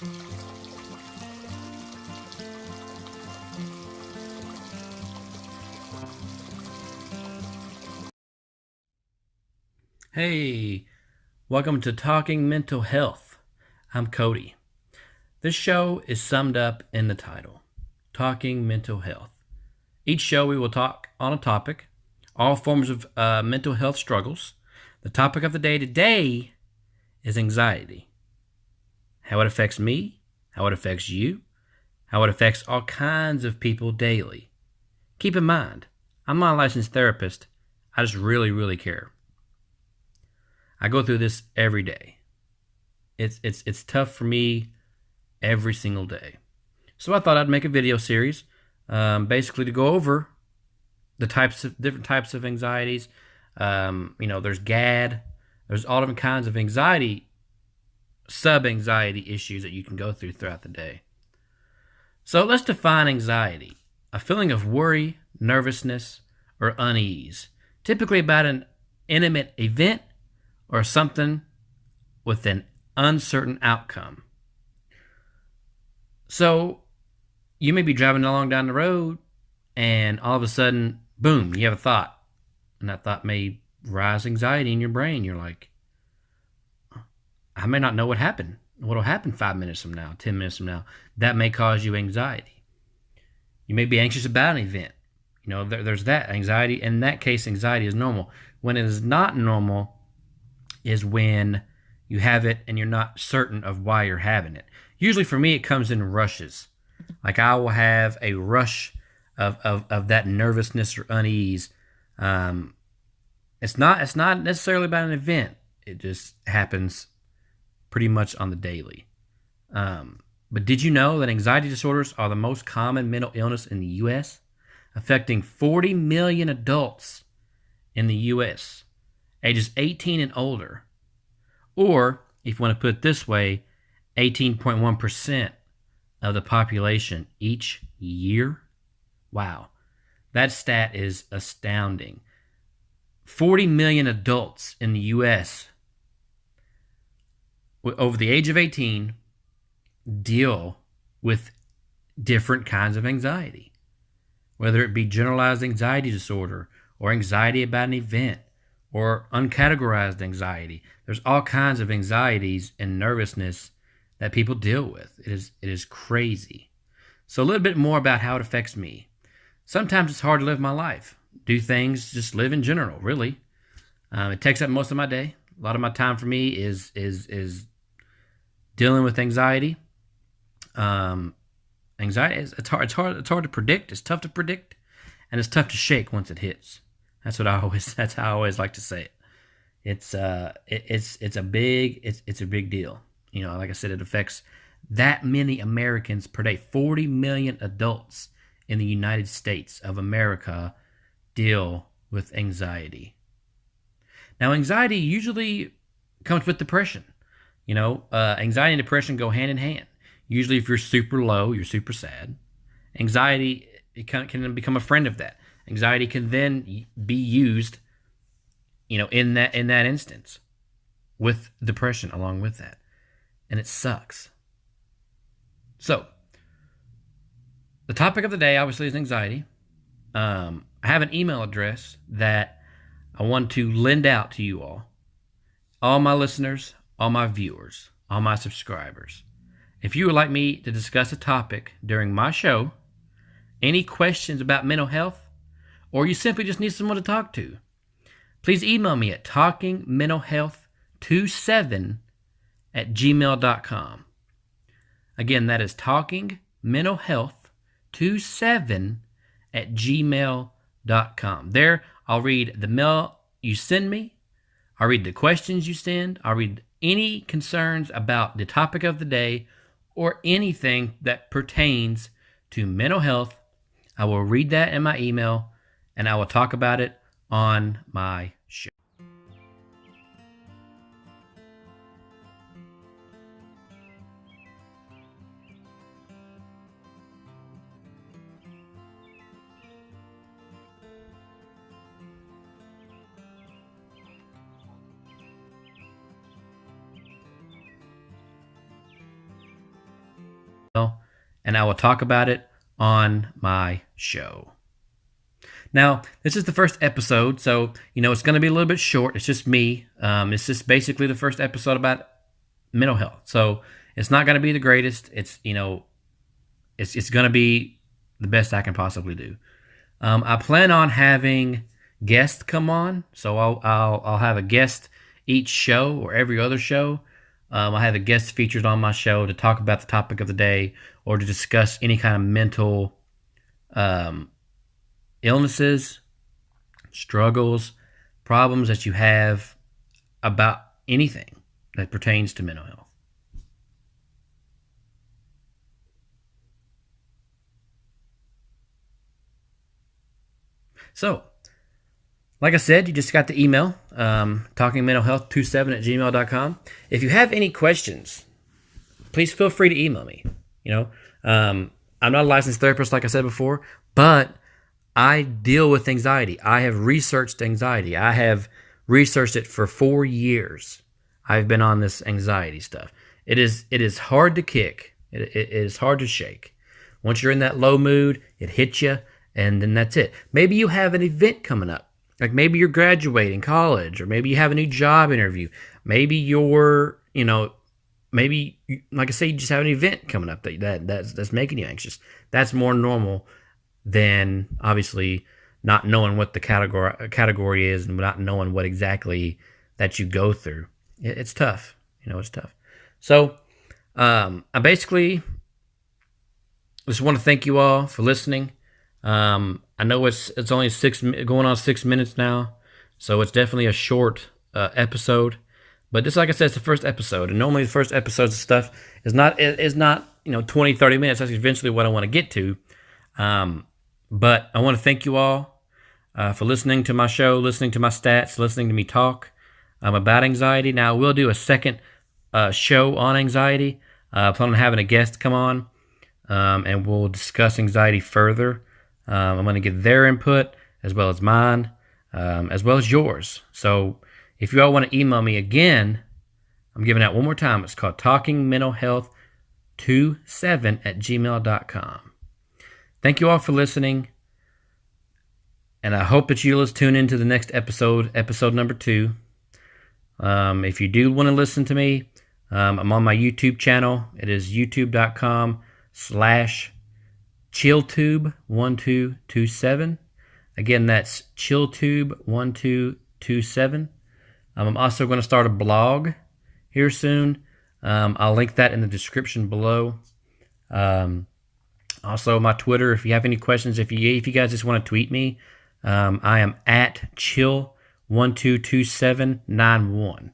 Hey, welcome to Talking Mental Health. I'm Cody. This show is summed up in the title, Talking Mental Health. Each show we will talk on a topic, all forms of mental health struggles. The topic of the day today is anxiety. How it affects me, how it affects you, how it affects all kinds of people daily. Keep in mind, I'm not a licensed therapist. I just really care. I go through this every day. It's tough for me every single day. So I thought I'd make a video series, basically to go over the different types of anxieties. There's GAD. There's all different kinds of anxiety, sub-anxiety issues that you can go through throughout the day. So let's define anxiety: a feeling of worry, nervousness, or unease, typically about an intimate event or something with an uncertain outcome. So you may be driving along down the road and all of a sudden, boom, you have a thought. And that thought may rise anxiety in your brain. You're like, I may not know what happened. What will happen 5 minutes from now, 10 minutes from now? That may cause you anxiety. You may be anxious about an event. There's that anxiety. In that case, anxiety is normal. When it is not normal is when you have it and you're not certain of why you're having it. Usually for me, it comes in rushes. Like I will have a rush of that nervousness or unease. It's not necessarily about an event. It just happens pretty much on the daily. But did you know that anxiety disorders are the most common mental illness in the U.S., affecting 40 million adults in the U.S., ages 18 and older? Or, if you want to put it this way, 18.1% of the population each year? Wow. That stat is astounding. 40 million adults in the U.S. over the age of 18 deal with different kinds of anxiety, whether it be generalized anxiety disorder or anxiety about an event or uncategorized anxiety. There's all kinds of anxieties and nervousness that people deal with. It is crazy. So a little bit more about how it affects me. Sometimes it's hard to live my life, do things, just live in general, really. It takes up most of my day. A lot of my time for me is dealing with anxiety. Anxiety is it's hard to predict. It's tough to predict, and it's tough to shake once it hits. That's how I always like to say it. It's a big deal. Like I said, it affects that many Americans per day. 40 million adults in the United States of America deal with anxiety. Now, anxiety usually comes with depression. Anxiety and depression go hand in hand. Usually, if you're super low, you're super sad. Anxiety can become a friend of that. Anxiety can then be used, in that instance, with depression along with that, and it sucks. So, the topic of the day obviously is anxiety. I have an email address that I want to lend out to you all my listeners, all my viewers, all my subscribers. If you would like me to discuss a topic during my show, any questions about mental health, or you simply just need someone to talk to, please email me at talkingmentalhealth27@gmail.com. Again, that is talkingmentalhealth27@gmail.com. There, I'll read the mail you send me. I'll read the questions you send. I'll read any concerns about the topic of the day or anything that pertains to mental health. I will read that in my email, and I will talk about it on my show. and I will talk about it on my show. Now, this is the first episode, so it's going to be a little bit short. It's just me. It's just basically the first episode about mental health. So it's not going to be the greatest. It's going to be the best I can possibly do. I plan on having guests come on, so I'll have a guest each show or every other show. I'll have a guest featured on my show to talk about the topic of the day or to discuss any kind of mental illnesses, struggles, problems that you have about anything that pertains to mental health. So, like I said, you just got the email, talkingmentalhealth27@gmail.com. If you have any questions, please feel free to email me. I'm not a licensed therapist, like I said before, but I deal with anxiety. I have researched anxiety. I have researched it for 4 years. I've been on this anxiety stuff. It is hard to kick. It is hard to shake. Once you're in that low mood, it hits you, and then that's it. Maybe you have an event coming up. Like maybe you're graduating college, or maybe you have a new job interview. Maybe you're, maybe, like I say, you just have an event coming up that's making you anxious. That's more normal than obviously not knowing what the category is and not knowing what exactly that you go through. It's tough. It's tough. So I basically just want to thank you all for listening. I know it's only going on 6 minutes now, so it's definitely a short episode. But just like I said, it's the first episode, and normally the first episodes of stuff is not 20, 30 minutes. That's eventually what I want to get to. But I want to thank you all for listening to my show, listening to my stats, listening to me talk about anxiety. Now, we'll do a second show on anxiety. I plan on having a guest come on, and we'll discuss anxiety further. I'm going to get their input as well as mine, as well as yours. So if you all want to email me again, I'm giving out one more time. It's called talkingmentalhealth27@gmail.com. Thank you all for listening, and I hope that you'll tune into the next episode number 2. If you do want to listen to me, I'm on my YouTube channel. It is youtube.com/chilltube1227. Again, that's chilltube1227. I'm also going to start a blog here soon. I'll link that in the description below. Also, my Twitter, if you have any questions, if you guys just want to tweet me, I am at chill122791.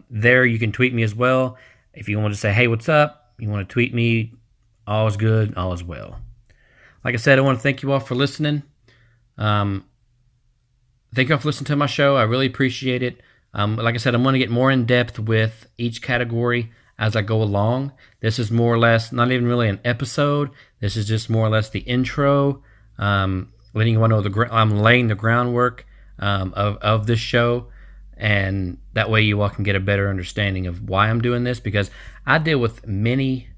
There you can tweet me as well. If you want to say, hey, what's up? You want to tweet me, all is good, all is well. Like I said, I want to thank you all for listening. Thank you all for listening to my show. I really appreciate it. Like I said, I'm going to get more in depth with each category as I go along. This is more or less not even really an episode. This is just more or less the intro, letting you all know I'm laying the groundwork of this show, and that way you all can get a better understanding of why I'm doing this, because I deal with many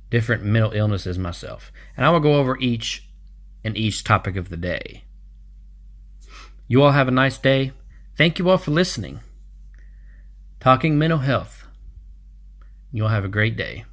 different mental illnesses myself, and I will go over each topic of the day. You all have a nice day. Thank you all for listening. Talking Mental Health. You all have a great day.